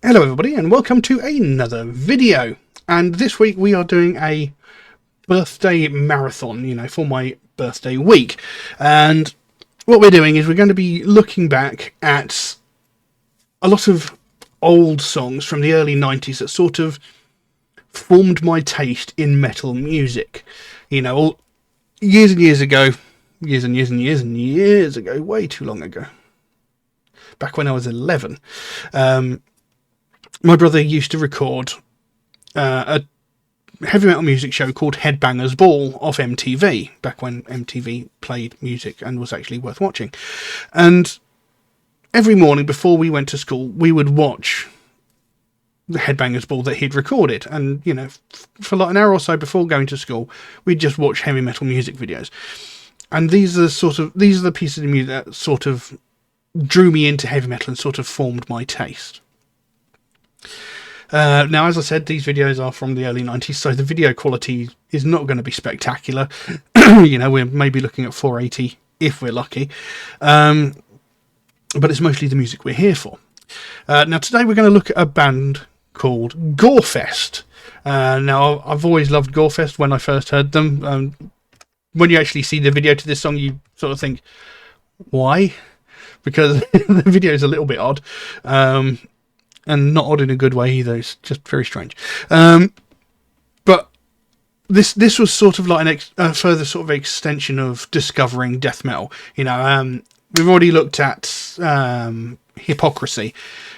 Hello everybody and welcome to another video, and this week we are doing a birthday marathon, for my birthday week. And what we're doing is we're going to be looking back at a lot of old songs from the early 90s that sort of formed my taste in metal music. Years and years ago, way too long ago, back when I was 11, my brother used to record a heavy metal music show called Headbangers Ball off MTV, back when MTV played music and was actually worth watching. And every morning before we went to school, we would watch the Headbangers Ball that he'd recorded. And, for like an hour or so before going to school, we'd just watch heavy metal music videos. And these are the pieces of music that sort of drew me into heavy metal and sort of formed my taste. Now, as I said, these videos are from the early 90s, so the video quality is not going to be spectacular. We're maybe looking at 480 if we're lucky. But it's mostly the music we're here for. Now, today we're going to look at a band called Gorefest. Now, I've always loved Gorefest when I first heard them. When you actually see the video to this song, you sort of think, why? Because the video is a little bit odd. And not odd in a good way either. It's just very strange. But this was sort of like a further sort of extension of discovering death metal. We've already looked at Hypocrisy,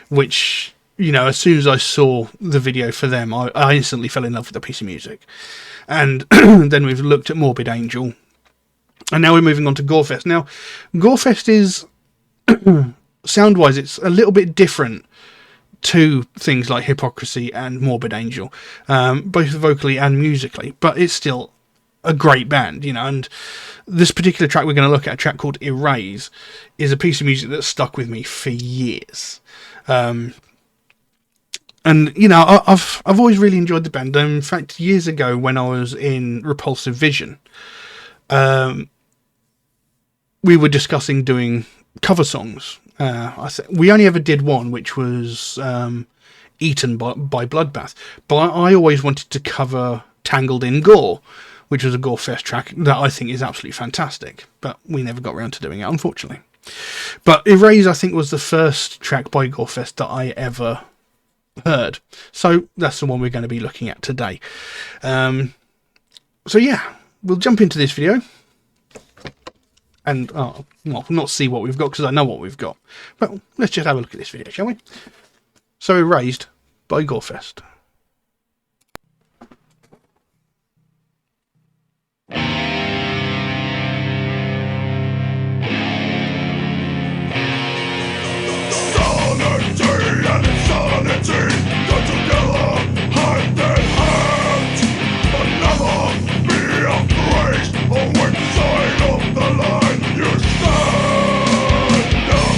which, as soon as I saw the video for them, I instantly fell in love with the piece of music. And then we've looked at Morbid Angel. And now we're moving on to Gorefest. Now, Gorefest is, sound-wise, it's a little bit different to things like Hypocrisy and Morbid Angel, both vocally and musically, but it's still a great band, and this particular track we're going to look at, a track called Erase, is a piece of music that stuck with me for years. And I've always really enjoyed the band. In fact, years ago when I was in Repulsive Vision, we were discussing doing cover songs. We only ever did one, which was Eaten by Bloodbath. But I always wanted to cover Tangled in Gore, which was a Gorefest track that I think is absolutely fantastic. But we never got around to doing it, unfortunately. But Erase, I think, was the first track by Gorefest that I ever heard. So that's the one we're going to be looking at today. So yeah, we'll jump into this video. And not see what we've got, because I know what we've got. But let's just have a look at this video, shall we? So, Erased by Gorefest. Insanity go together, hand in hand. But never be afraid on which side of the line you stand up.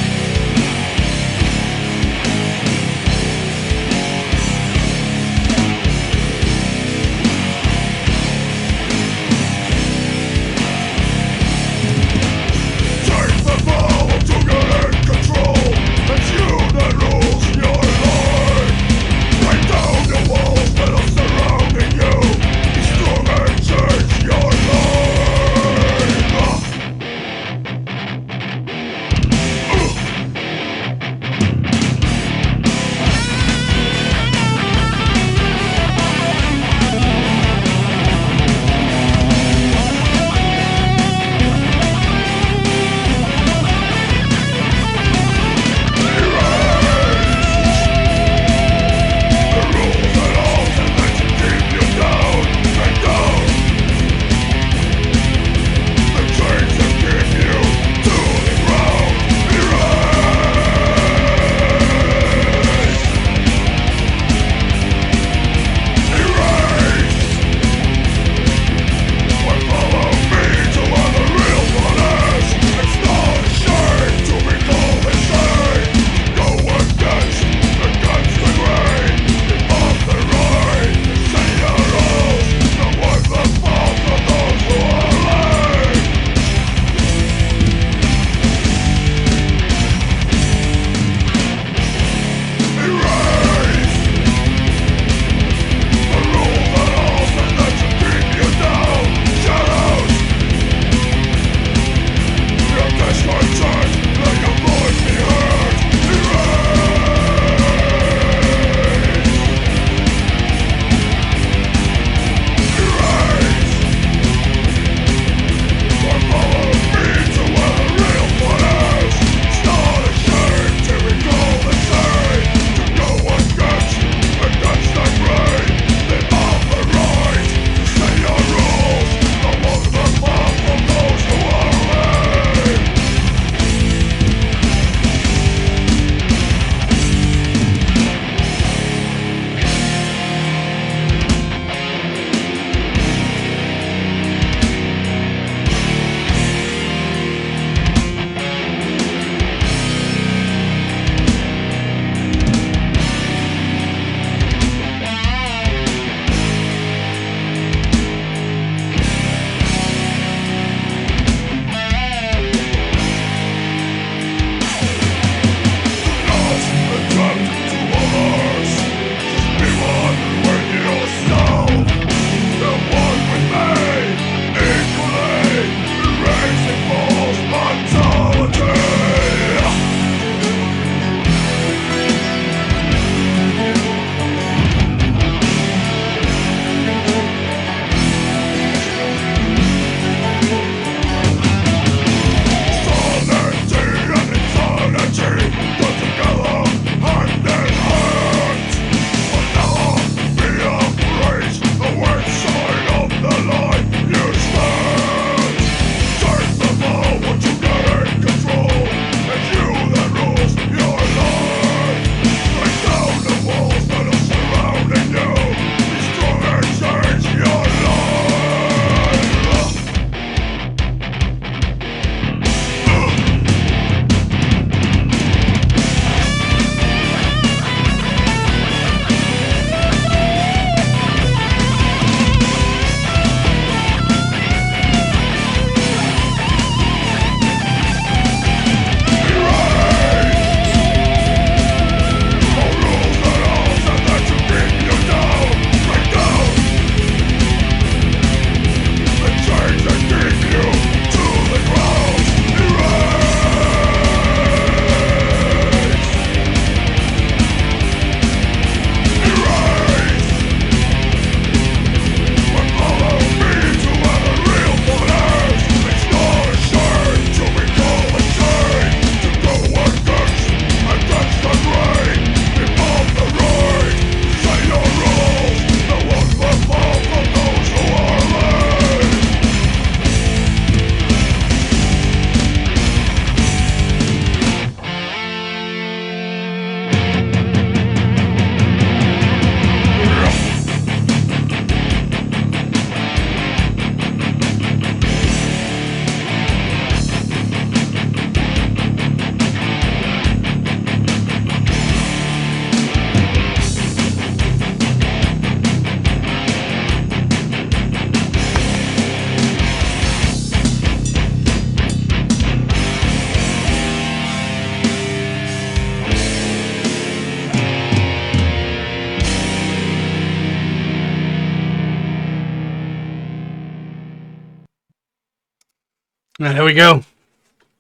And there we go.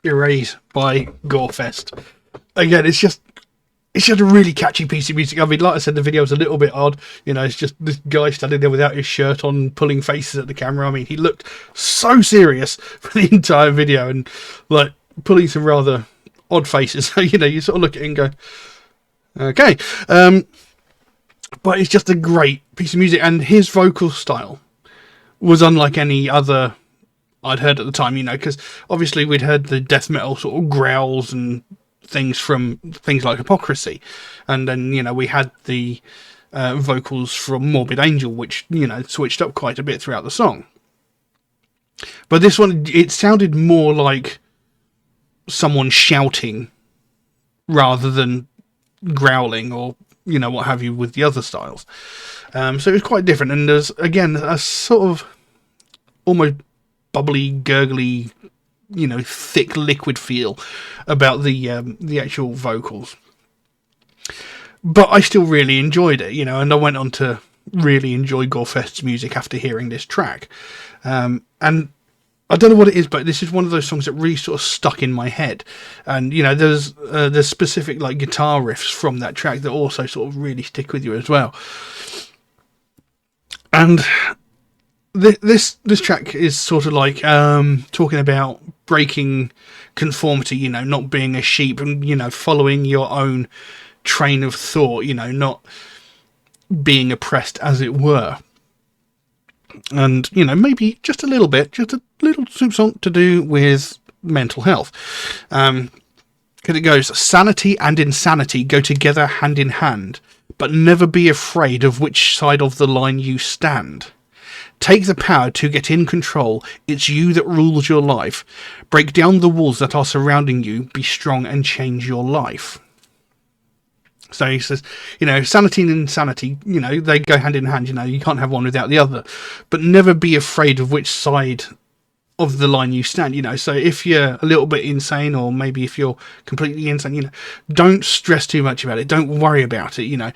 Erase by Gorefest. Again, it's just a really catchy piece of music. I mean, like I said, the video was a little bit odd. You know, it's just this guy standing there without his shirt on, pulling faces at the camera. I mean, he looked so serious for the entire video and, like, pulling some rather odd faces. So, you know, you sort of look at it and go, okay. But it's just a great piece of music. And his vocal style was unlike any other I'd heard at the time, you know, because obviously we'd heard the death metal sort of growls and things from things like Hypocrisy, and then, you know, we had the vocals from Morbid Angel, which, you know, switched up quite a bit throughout the song. But this one, it sounded more like someone shouting rather than growling or, you know, what have you with the other styles. So it was quite different, and there's, again, a sort of almost bubbly, gurgly, you know, thick liquid feel about the actual vocals. But I still really enjoyed it, you know, and I went on to really enjoy Gorefest's music after hearing this track. And I don't know what it is, but this is one of those songs that really sort of stuck in my head. And, you know, there's specific, like, guitar riffs from that track that also sort of really stick with you as well. And this track is sort of like talking about breaking conformity, you know, not being a sheep and, you know, following your own train of thought, you know, not being oppressed, as it were. And, you know, maybe just a little something to do with mental health. Because it goes, sanity and insanity go together hand in hand, but never be afraid of which side of the line you stand. Take the power to get in control. It's you that rules your life. Break down the walls that are surrounding you. Be strong and change your life. So he says, you know, sanity and insanity, you know, they go hand in hand. You know, you can't have one without the other. But never be afraid of which side of the line you stand, you know. So if you're a little bit insane, or maybe if you're completely insane, you know, don't stress too much about it. Don't worry about it, you know.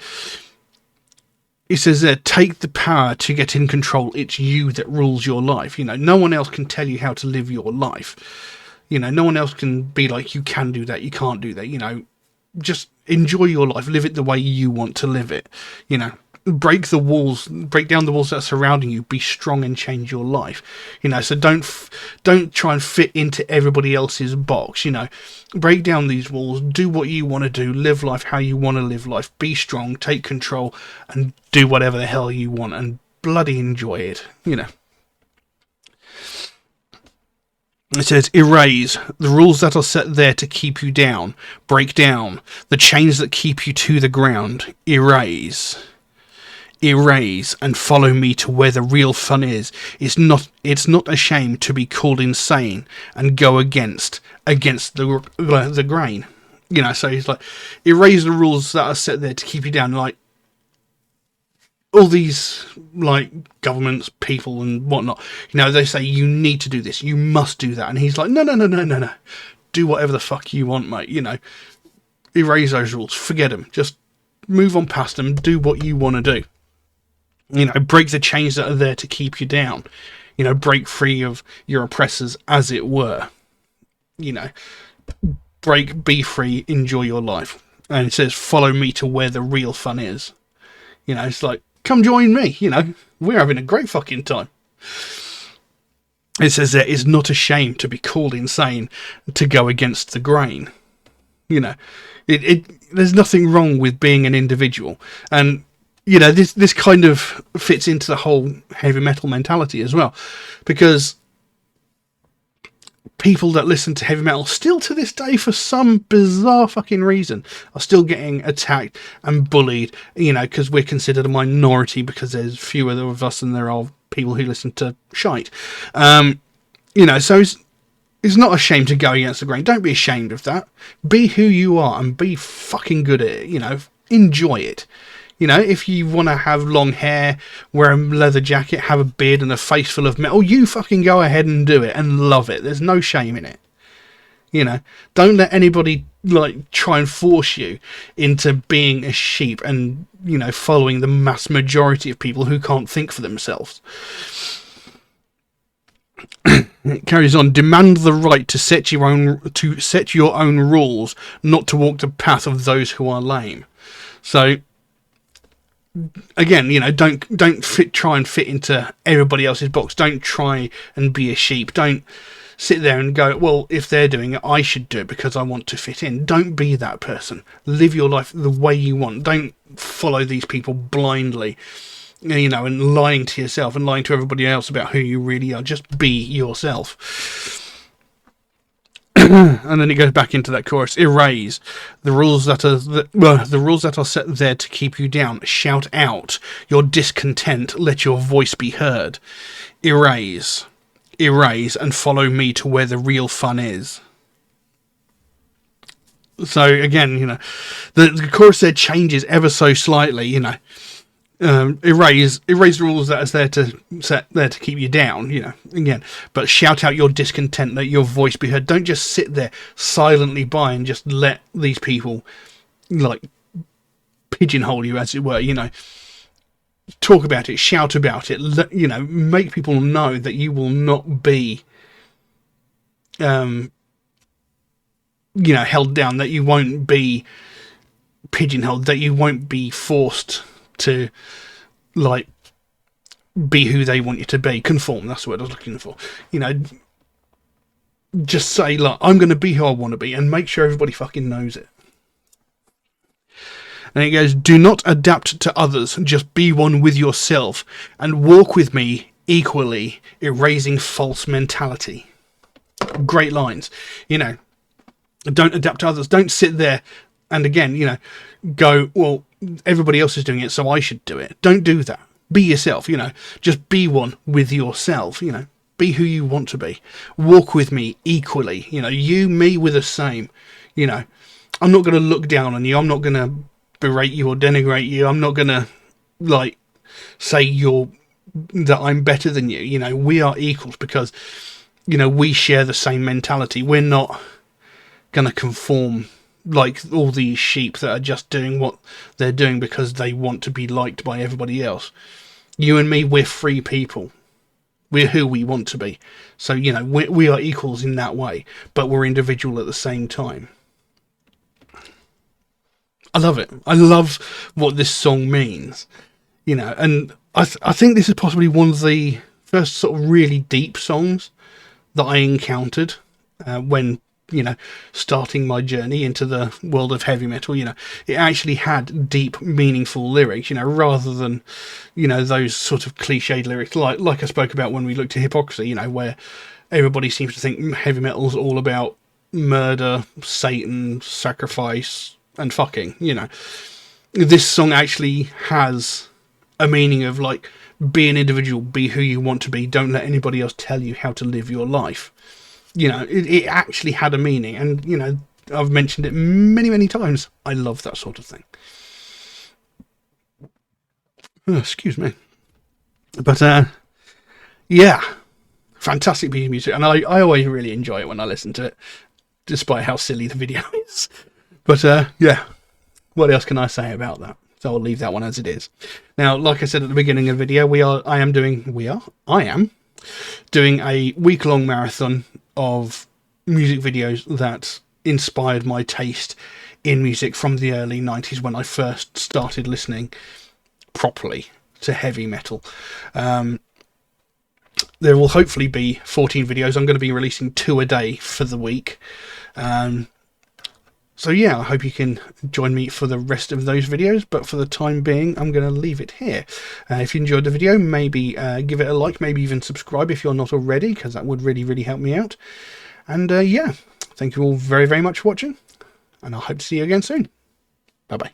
He says there, take the power to get in control. It's you that rules your life. You know, no one else can tell you how to live your life. You know, no one else can be like, you can do that, you can't do that. You know, just enjoy your life. Live it the way you want to live it. You know, break down the walls that are surrounding you. Be strong and change your life. You know, so don't try and fit into everybody else's box. You know, break down these walls. Do what you want to do. Live life how you want to live life. Be strong. Take control and do whatever the hell you want and bloody enjoy it. You know. It says, erase the rules that are set there to keep you down. Break down the chains that keep you to the ground. Erase and follow me to where the real fun is. It's not a shame to be called insane and go against the grain. You know, so he's like, erase the rules that are set there to keep you down. Like, all these, like, governments, people and whatnot, you know, they say you need to do this, you must do that. And he's like, no. Do whatever the fuck you want, mate. You know, erase those rules. Forget them. Just move on past them. Do what you want to do. You know, break the chains that are there to keep you down. You know, break free of your oppressors, as it were. You know, be free, enjoy your life. And it says, follow me to where the real fun is. You know, it's like, come join me, you know, we're having a great fucking time. It says that it's not a shame to be called insane to go against the grain. You know, there's nothing wrong with being an individual. And, you know, this kind of fits into the whole heavy metal mentality as well. Because people that listen to heavy metal still to this day, for some bizarre fucking reason, are still getting attacked and bullied, you know, because we're considered a minority because there's fewer of us than there are people who listen to shite. You know, so it's not a shame to go against the grain. Don't be ashamed of that. Be who you are and be fucking good at it, you know. Enjoy it. You know, if you want to have long hair, wear a leather jacket, have a beard and a face full of metal, you fucking go ahead and do it and love it. There's no shame in it. You know, don't let anybody, like, try and force you into being a sheep and, you know, following the mass majority of people who can't think for themselves. It carries on. Demand the right to set your own rules, not to walk the path of those who are lame. So again, don't try and fit into everybody else's box. Don't try and be a sheep. Don't sit there and go, well, if they're doing it, I should do it because I want to fit in. Don't be that person. Live your life the way you want. Don't follow these people blindly, and lying to yourself and lying to everybody else about who you really are. Just be yourself. And then it goes back into that chorus. Erase the rules that are set there to keep you down. Shout out your discontent. Let your voice be heard. Erase, and follow me to where the real fun is. So again, the chorus there changes ever so slightly. Erase the rules that is there to keep you down, again, but shout out your discontent, let your voice be heard. Don't just sit there silently by and just let these people pigeonhole you, as it were. Talk about it, shout about it, make people know that you will not be held down, that you won't be pigeonholed, that you won't be forced to be who they want you to be. Conform, that's the word I was looking for. Just say, look, I'm going to be who I want to be, and make sure everybody fucking knows it. And it goes, do not adapt to others, just be one with yourself, and walk with me equally, erasing false mentality. Great lines. Don't adapt to others. Don't sit there and again, go, well, everybody else is doing it, so I should do it. Don't do that. Be yourself, just be one with yourself, be who you want to be. Walk with me equally, you, me, we're the same. I'm not going to look down on you. I'm not going to berate you or denigrate you. I'm not going to say that I'm better than you. We are equals because, we share the same mentality. We're not going to conform like all these sheep that are just doing what they're doing because they want to be liked by everybody else. You and me, we're free people. We're who we want to be. So, we are equals in that way, but we're individual at the same time. I love it. I love what this song means, and I think this is possibly one of the first sort of really deep songs that I encountered when starting my journey into the world of heavy metal. It actually had deep, meaningful lyrics, rather than, those sort of cliched lyrics like I spoke about when we looked at Hypocrisy, where everybody seems to think heavy metal is all about murder, Satan, sacrifice, and fucking. This song actually has a meaning of be an individual, be who you want to be, don't let anybody else tell you how to live your life. It actually had a meaning, and I've mentioned it many, many times. I love that sort of thing. Oh, excuse me. But yeah, fantastic piece of music, and I always really enjoy it when I listen to it, despite how silly the video is. But yeah, what else can I say about that? So I'll leave that one as it is. Now, like I said at the beginning of the video, I am doing a week-long marathon of music videos that inspired my taste in music from the early 90s when I first started listening properly to heavy metal. There will hopefully be 14 videos. I'm going to be releasing 2 a day for the week. So yeah, I hope you can join me for the rest of those videos, but for the time being, I'm going to leave it here. If you enjoyed the video, maybe give it a like, maybe even subscribe if you're not already, because that would really, really help me out. And yeah, thank you all very, very much for watching, and I hope to see you again soon. Bye-bye.